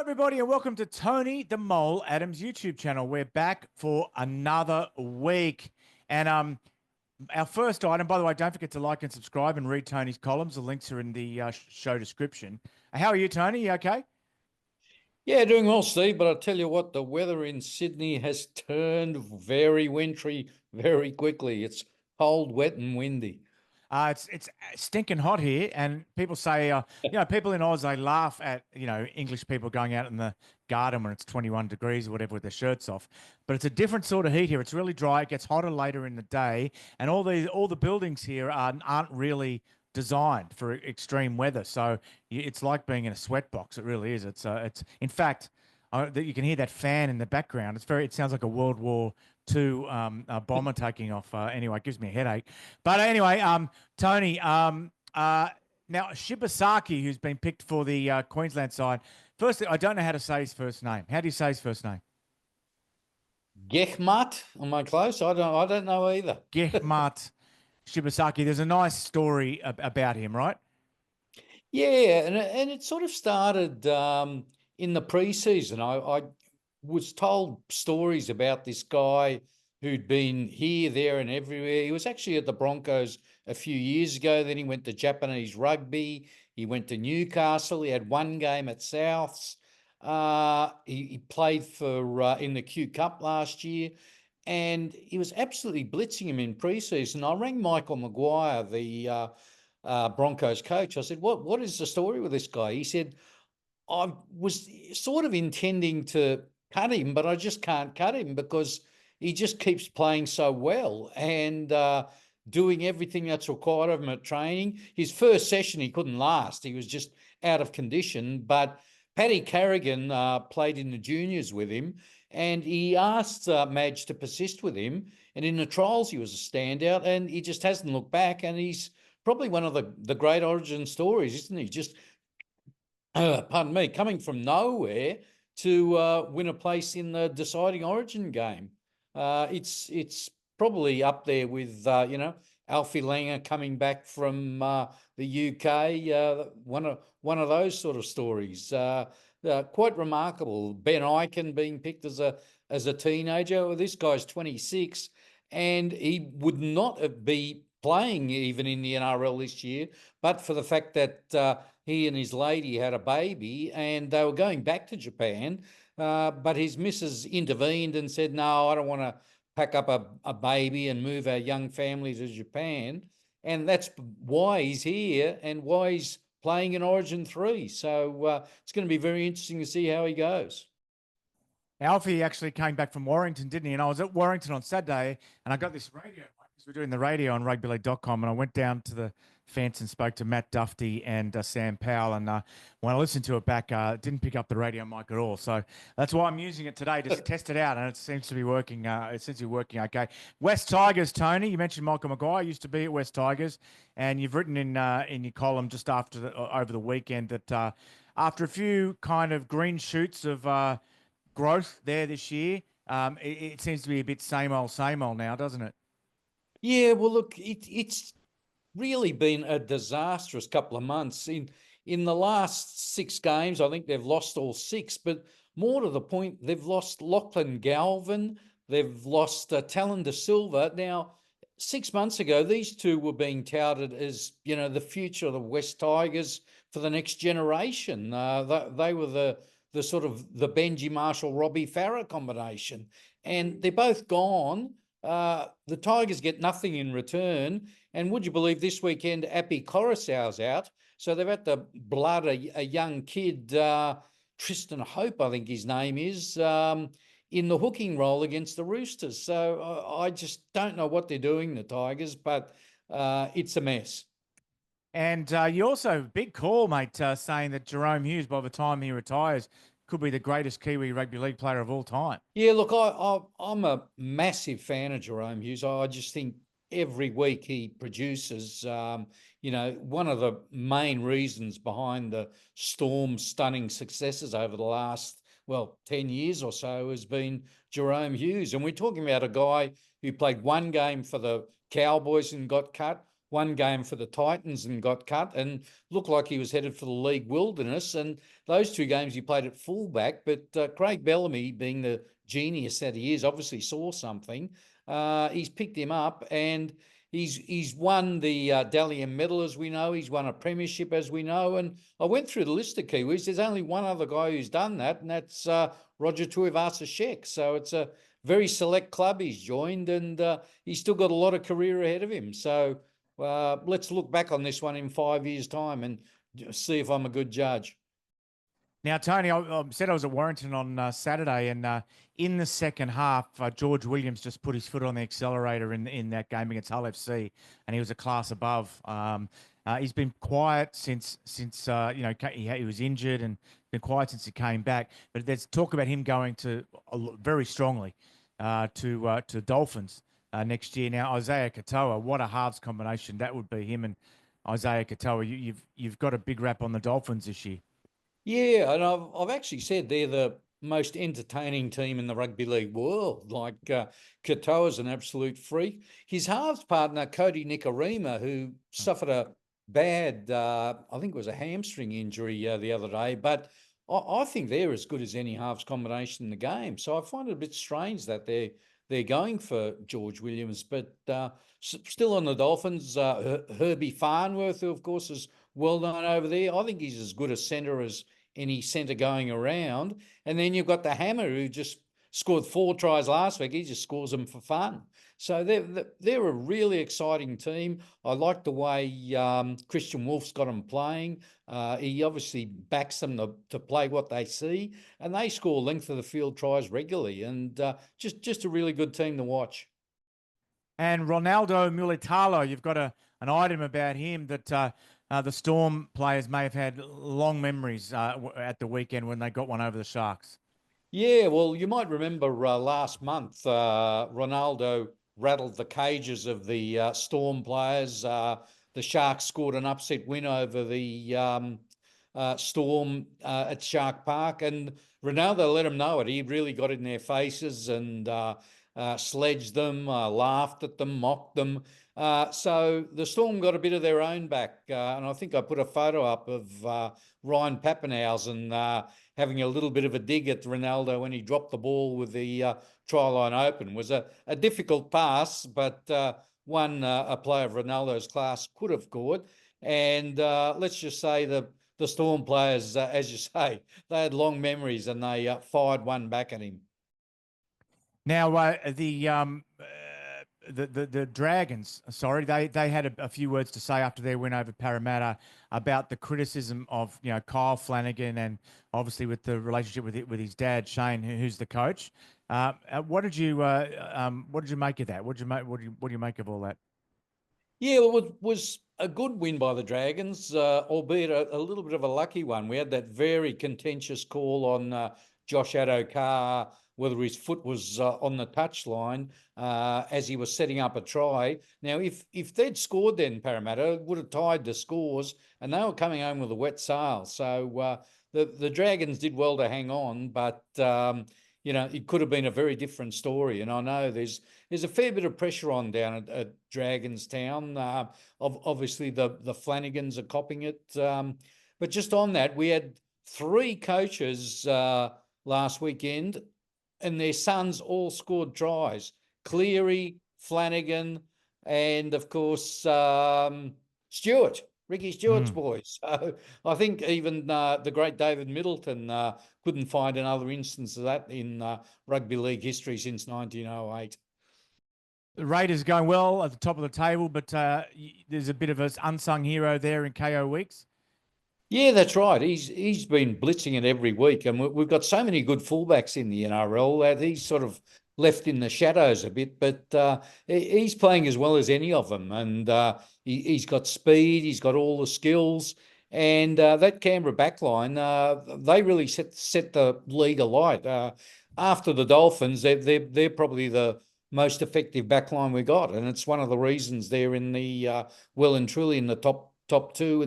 Everybody, and welcome to Tony the Mole Adams YouTube channel. We're back for another week. And our first item, by the way, don't forget to like and subscribe and read Tony's columns. The links are in the show description. How are you, Tony? You okay? Yeah, doing well, Steve. But I tell you what, the weather in Sydney has turned very wintry very quickly. It's cold, wet, and windy. It's stinking hot here, and people say, people in Oz, they laugh at English people going out in the garden when it's 21 degrees or whatever with their shirts off. But it's a different sort of heat here. It's really dry. It gets hotter later in the day, and all the buildings here aren't really designed for extreme weather. So it's like being in a sweatbox. It really is. It's in fact. You can hear that fan in the background. It sounds like a World War II a bomber taking off. Anyway, it gives me a headache. But anyway, Tony, now Shibasaki, who's been picked for the Queensland side. Firstly, I don't know how to say his first name. How do you say his first name? Gehmat, am I close? I don't know either. Gehmat Shibasaki. There's a nice story about him, right? Yeah, and it sort of started in the preseason. I was told stories about this guy who'd been here, there, and everywhere. He was actually at the Broncos a few years ago. Then he went to Japanese rugby. He went to Newcastle. He had one game at Souths. He played for in the Q Cup last year, and he was absolutely blitzing him in preseason. I rang Michael Maguire, the Broncos coach. I said, "What is the story with this guy?" He said, "I was sort of intending to cut him, but I just can't cut him because he just keeps playing so well and doing everything that's required of him at training." His first session, he couldn't last. He was just out of condition. But Paddy Carrigan played in the juniors with him, and he asked Madge to persist with him. And in the trials, he was a standout, and he just hasn't looked back. And he's probably one of the great origin stories, isn't he? Just, pardon me, coming from nowhere to win a place in the deciding origin game. It's probably up there with, Alfie Langer coming back from the UK, one of those sort of stories. Quite remarkable. Ben Ikin being picked as a teenager. Well, this guy's 26, and he would not be playing even in the NRL this year, but for the fact that he and his lady had a baby and they were going back to Japan, but his missus intervened and said, "No, I don't want to pack up a baby and move our young family to Japan." And that's why he's here and why he's playing in Origin 3. So it's going to be very interesting to see how he goes. Alfie actually came back from Warrington, didn't he? And I was at Warrington on Saturday, and I got this radio. We're doing the radio on rugbyleague.com, and I went down to the fence and spoke to Matt Duffy and Sam Powell. And when I listened to it back, didn't pick up the radio mic at all. So that's why I'm using it today to test it out, and it seems to be working. It seems to be working okay. West Tigers, Tony. You mentioned Michael Maguire used to be at West Tigers, and you've written in your column just after over the weekend that after a few kind of green shoots of growth there this year, it seems to be a bit same old now, doesn't it? Yeah, well, look, it's really been a disastrous couple of months. In the last 6 games, I think they've lost all 6, but more to the point, they've lost Lachlan Galvin, they've lost Talon De Silva. Now, 6 months ago, these two were being touted as, the future of the West Tigers for the next generation. They were the sort of the Benji Marshall, Robbie Farah combination, and they're both gone. The Tigers get nothing in return. And would you believe this weekend, Appy Coruscant's out. So they've had to blood a young kid, Tristan Hope, I think his name is, in the hooking role against the Roosters. So I just don't know what they're doing, the Tigers, but it's a mess. And you also, big call, mate, saying that Jerome Hughes, by the time he retires, could be the greatest Kiwi rugby league player of all time. Yeah, look, I'm a massive fan of Jerome Hughes. I just think every week he produces, one of the main reasons behind the Storm's stunning successes over the last, 10 years or so has been Jerome Hughes. And we're talking about a guy who played one game for the Cowboys and got cut, one game for the Titans and got cut and looked like he was headed for the league wilderness. And those 2 games he played at fullback. But Craig Bellamy, being the genius that he is, obviously saw something. He's picked him up and he's won the Dally M medal, as we know. He's won a premiership, as we know. And I went through the list of Kiwis. There's only one other guy who's done that, and that's Roger Tuivasa-Sheck. So it's a very select club he's joined, and he's still got a lot of career ahead of him. So let's look back on this one in 5 years' time and see if I'm a good judge. Now, Tony, I said I was at Warrington on Saturday, and in the second half, George Williams just put his foot on the accelerator in that game against Hull FC, and he was a class above. He's been quiet since he was injured, and been quiet since he came back. But there's talk about him going to very strongly to Dolphins next year. Now, Isaiah Katoa, what a halves combination that would be, him and Isaiah Katoa. You've got a big rap on the Dolphins this year. Yeah, and I've actually said they're the most entertaining team in the rugby league world. Like Katoa's an absolute freak. His halves partner, Cody Nikorima, who suffered a bad, I think it was a hamstring injury the other day, but I think they're as good as any halves combination in the game. So I find it a bit strange that they're going for George Williams, but still on the Dolphins, Herbie Farnworth, who of course is well known over there. I think he's as good a centre as any centre going around. And then you've got the Hammer, who just scored 4 tries last week. He just scores them for fun. So they're a really exciting team. I like the way Christian Wolf's got them playing. He obviously backs them to play what they see, and they score length of the field tries regularly. And just a really good team to watch. And Ronaldo Mulitalo, you've got an item about him that the Storm players may have had long memories at the weekend when they got one over the Sharks. Yeah, well, you might remember last month, Ronaldo rattled the cages of the Storm players. The Sharks scored an upset win over the Storm at Shark Park, and Ronaldo let them know it. He really got in their faces and sledged them, laughed at them, mocked them. So the Storm got a bit of their own back, and I think I put a photo up of Ryan Pappenhausen having a little bit of a dig at Ronaldo when he dropped the ball with the try line open. It was a difficult pass, but one a player of Ronaldo's class could have caught. And let's just say the Storm players, as you say, they had long memories and they fired one back at him. Now, the Dragons, sorry, they had a few words to say after their win over Parramatta about the criticism of Kyle Flanagan, and obviously with the relationship with his dad Shane, who's the coach. What did you make of that? What do you make of all that? Yeah, well, it was a good win by the Dragons, albeit a little bit of a lucky one. We had that very contentious call on Josh Addo-Carr, whether his foot was on the touchline as he was setting up a try. Now, if they'd scored then, Parramatta, it would have tied the scores, and they were coming home with a wet sail. So the Dragons did well to hang on, but it could have been a very different story. And I know there's a fair bit of pressure on down at Dragonstown. Obviously, the Flanagans are copping it. But just on that, we had 3 coaches last weekend, and their sons all scored tries. Cleary, Flanagan, and of course Stewart, Ricky Stewart's boys. So I think even the great David Middleton couldn't find another instance of that in rugby league history since 1908. The Raiders going well at the top of the table, but there's a bit of an unsung hero there in KO Weeks. Yeah, that's right. He's been blitzing it every week, and we've got so many good fullbacks in the NRL that he's sort of left in the shadows a bit, but he's playing as well as any of them, and he's got speed, he's got all the skills, and that Canberra backline, they really set the league alight. After the Dolphins, they're probably the most effective backline we got, and it's one of the reasons they're in the well and truly in the top 2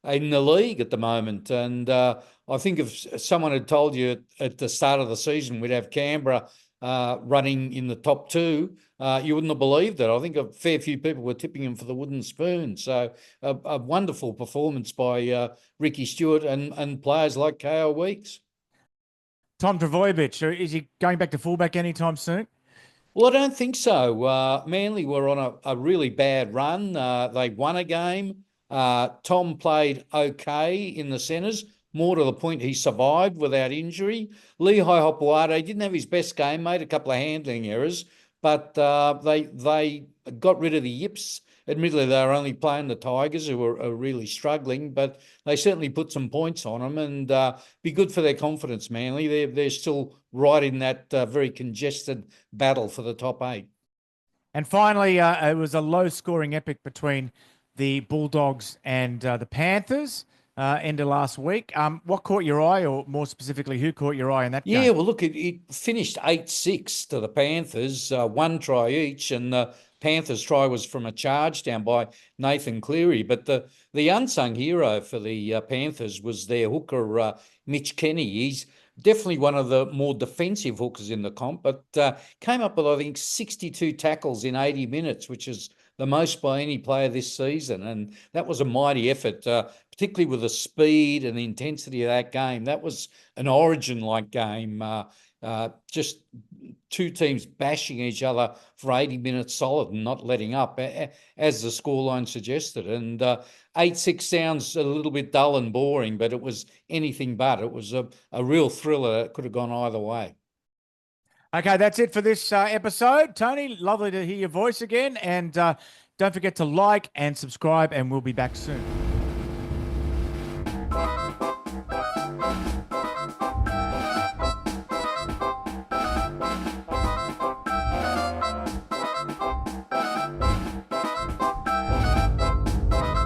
in the league at the moment. And I think if someone had told you at the start of the season we'd have Canberra running in the top 2, you wouldn't have believed it. I think a fair few people were tipping him for the wooden spoon. So a wonderful performance by Ricky Stewart and players like K.O. Weeks. Tom Travojevic, is he going back to fullback anytime soon? Well, I don't think so. Manly were on a really bad run. They won a game. Tom played okay in the centres, more to the point he survived without injury. Lehigh Hopewade didn't have his best game, made a couple of handling errors, but they got rid of the yips. Admittedly, they were only playing the Tigers, who are really struggling, but they certainly put some points on them, and be good for their confidence, Manly. They're still right in that very congested battle for the top 8. And finally, it was a low-scoring epic between the Bulldogs and the Panthers end of last week. What caught your eye, or more specifically, who caught your eye in that game? Yeah, well, look, it finished 8-6 to the Panthers, one try each, and the Panthers' try was from a charge down by Nathan Cleary. But the unsung hero for the Panthers was their hooker, Mitch Kenny. He's definitely one of the more defensive hookers in the comp, but came up with, I think, 62 tackles in 80 minutes, which is the most by any player this season. And that was a mighty effort, particularly with the speed and the intensity of that game. That was an Origin-like game, just two teams bashing each other for 80 minutes solid and not letting up, as the scoreline suggested. And 8-6 sounds a little bit dull and boring, but it was anything but. It was a real thriller that could have gone either way. Okay, that's it for this episode. Tony, lovely to hear your voice again. And don't forget to like and subscribe, and we'll be back soon.